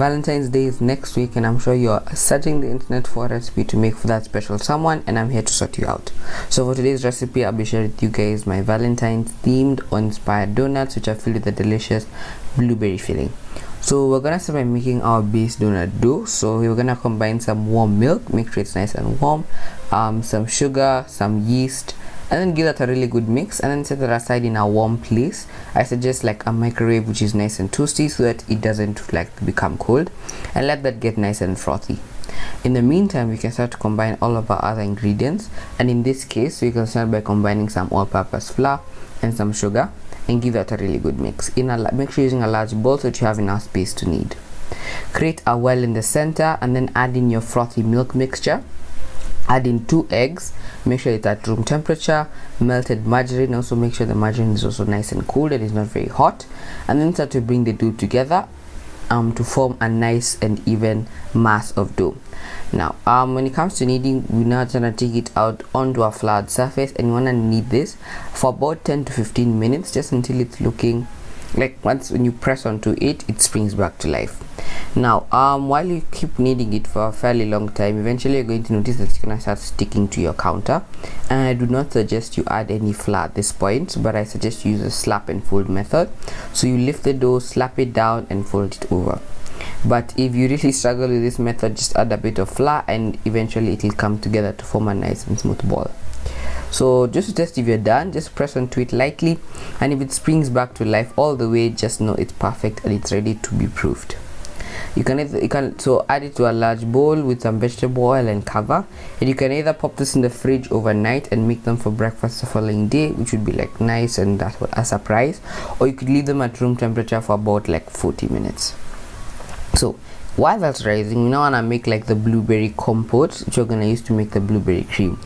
Valentine's Day is next week, and I'm sure you're searching the internet for a recipe to make for that special someone, and I'm here to sort you out. So for today's recipe, I'll be sharing with you guys my Valentine's themed or inspired donuts, which are filled with a delicious blueberry filling. So we're gonna start by making our base donut dough. So we're gonna combine some warm milk, make sure it's nice and warm, some sugar, some yeast, and then give that a really good mix, and then set that aside in a warm place. I suggest like a microwave which is nice and toasty so that it doesn't like become cold, and let that get nice and frothy. In the meantime, we can start to combine all of our other ingredients, and in this case we can start by combining some all-purpose flour and some sugar and give that a really good mix. Make sure you're using a large bowl so that you have enough space to knead. Create a well in the center and then add in your frothy milk mixture. Add in 2 eggs, make sure it's at room temperature. Melted margarine, also make sure the margarine is also nice and cool and is not very hot, and then start to bring the dough together to form a nice and even mass of dough. Now when it comes to kneading, we're now gonna take it out onto a flat surface, and you want to knead this for about 10 to 15 minutes, just until it's looking like when you press onto it, it springs back to life. Now while you keep kneading it for a fairly long time, eventually you're going to notice that it's gonna start sticking to your counter, and I do not suggest you add any flour at this point, but I suggest you use a slap and fold method. So you lift the dough, slap it down and fold it over. But if you really struggle with this method, just add a bit of flour and eventually it will come together to form a nice and smooth ball. So just to test if you're done, just press onto it lightly, and if it springs back to life all the way, just know it's perfect and it's ready to be proofed. You can add it to a large bowl with some vegetable oil and cover, and you can either pop this in the fridge overnight and make them for breakfast the following day, which would be like nice and that's what a surprise, or you could leave them at room temperature for about like 40 minutes. So while that's rising, we now want to make like the blueberry compote, which we're going to use to make the blueberry cream.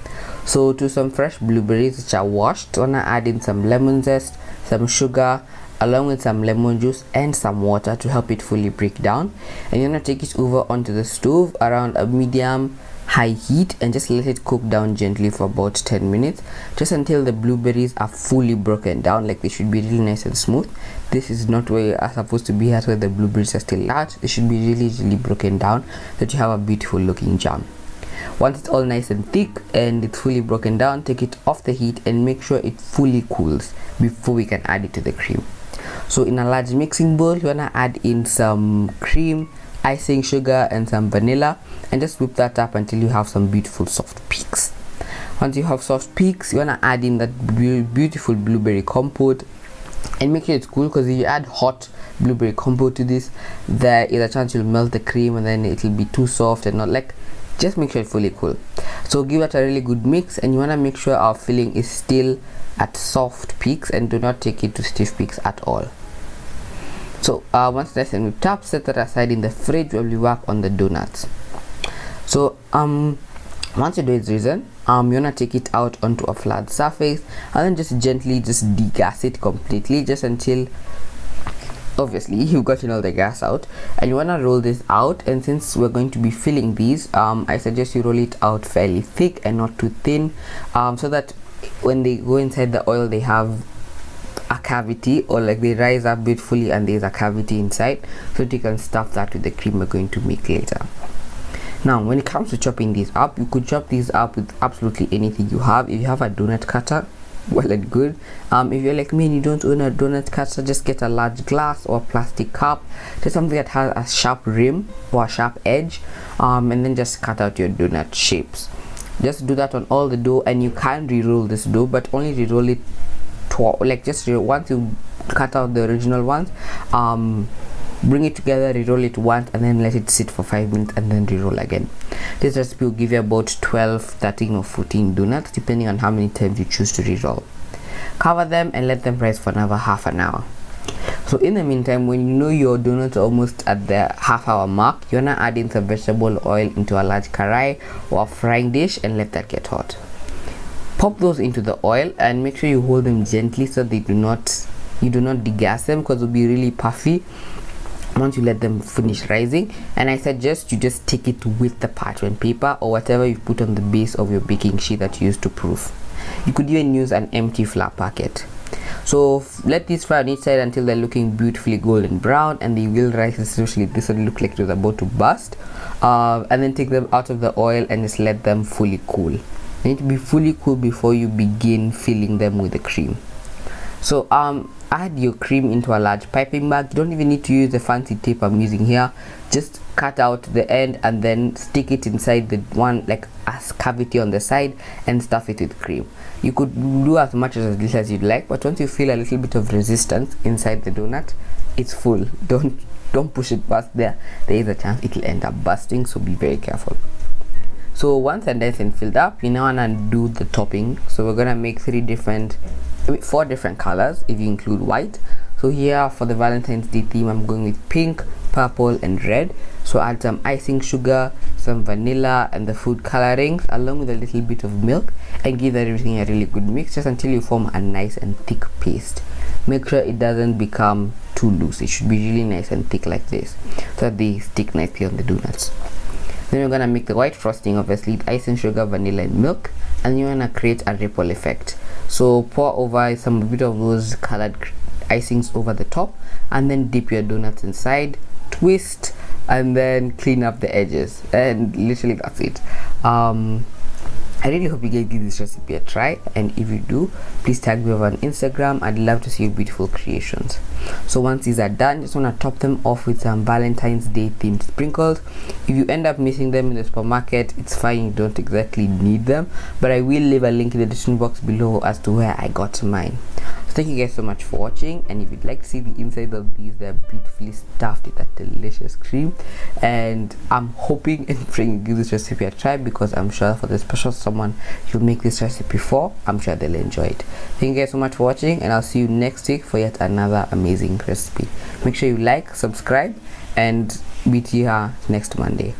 So to some fresh blueberries which are washed, we're going to add in some lemon zest, some sugar, along with some lemon juice and some water to help it fully break down. And you're going to take it over onto the stove around a medium high heat and just let it cook down gently for about 10 minutes, just until the blueberries are fully broken down. Like they should be really nice and smooth. This is not where you are supposed to be at, where the blueberries are still large. They should be really broken down so that you have a beautiful looking jam. Once it's all nice and thick and it's fully broken down, take it off the heat and make sure it fully cools before we can add it to the cream. So in a large mixing bowl, you want to add in some cream, icing, sugar and some vanilla, and just whip that up until you have some beautiful soft peaks. Once you have soft peaks, you want to add in that beautiful blueberry compote, and make sure it's cool, because if you add hot blueberry compote to this, there is a chance you'll melt the cream and then it'll be too soft and not like. Just make sure it's fully cool. So give it a really good mix, and you want to make sure our filling is still at soft peaks and do not take it to stiff peaks at all. So once nice and whipped up, set that aside in the fridge while we work on the donuts. So once your dough is risen, you want to take it out onto a flat surface and then just gently just degas it completely, just until obviously you've gotten all the gas out. And you want to roll this out, and since we're going to be filling these, I suggest you roll it out fairly thick and not too thin, so that when they go inside the oil they have a cavity, or like they rise up beautifully and there's a cavity inside, so that you can stuff that with the cream we're going to make later. Now when it comes to chopping these up, you could chop these up with absolutely anything you have. If you have a donut cutter, well and good. If you're like me and you don't own a donut cutter, just get a large glass or plastic cup, just something that has a sharp rim or a sharp edge, and then just cut out your donut shapes. Just do that on all the dough, and you can re-roll this dough, but only re-roll it once you cut out the original ones, bring it together, re-roll it once, and then let it sit for 5 minutes and then re-roll again. This recipe will give you about 12, 13 or 14 donuts depending on how many times you choose to re-roll. Cover them and let them rise for another half an hour. So in the meantime, when you know your donuts are almost at the half-hour mark, you want to add in some vegetable oil into a large karai or a frying dish and let that get hot. Pop those into the oil and make sure you hold them gently so you do not degas them, because they'll be really puffy once you let them finish rising. And I suggest you just take it with the parchment paper or whatever you put on the base of your baking sheet that you use to proof. You could even use an empty flour packet. So let these fry on each side until they're looking beautifully golden brown, and the will rice, especially this one, look like it was about to burst. And then take them out of the oil and just let them fully cool. They need to be fully cool before you begin filling them with the cream. So add your cream into a large piping bag. You don't even need to use the fancy tape I'm using here. Just cut out the end and then stick it inside the one, like a cavity on the side, and stuff it with cream. You could do as much as little as you'd like, but once you feel a little bit of resistance inside the donut, it's full. Don't push it past there. There is a chance it'll end up busting, so be very careful. So once they're nice and filled up, you now wanna do the topping. So we're gonna make 4 different colors if you include white. So here for the Valentine's Day theme, I'm going with pink, purple, and red. So add some icing sugar, some vanilla, and the food colorings, along with a little bit of milk, and give everything a really good mix just until you form a nice and thick paste. Make sure it doesn't become too loose. It should be really nice and thick like this, so that they stick nicely on the donuts. Then we're gonna make the white frosting, obviously icing sugar, vanilla, and milk, and you wanna create a ripple effect. So pour over some bit of those colored icings over the top, and then dip your donuts inside, twist, and then clean up the edges, and literally that's it. I really hope you guys give this recipe a try, and if you do, please tag me over on Instagram. I'd love to see your beautiful creations. So once these are done, just want to top them off with some Valentine's Day themed sprinkles. If you end up missing them in the supermarket, it's fine, you don't exactly need them, but I will leave a link in the description box below as to where I got mine. So thank you guys so much for watching, and if you'd like to see the inside of these, they're beautifully stuffed with that delicious cream, and I'm hoping and praying you give this recipe a try, because I'm sure for the special someone you'll make this recipe for, I'm sure they'll enjoy it. Thank you guys so much for watching, and I'll see you next week for yet another amazing recipe. Make sure you like, subscribe, and meet you here next Monday.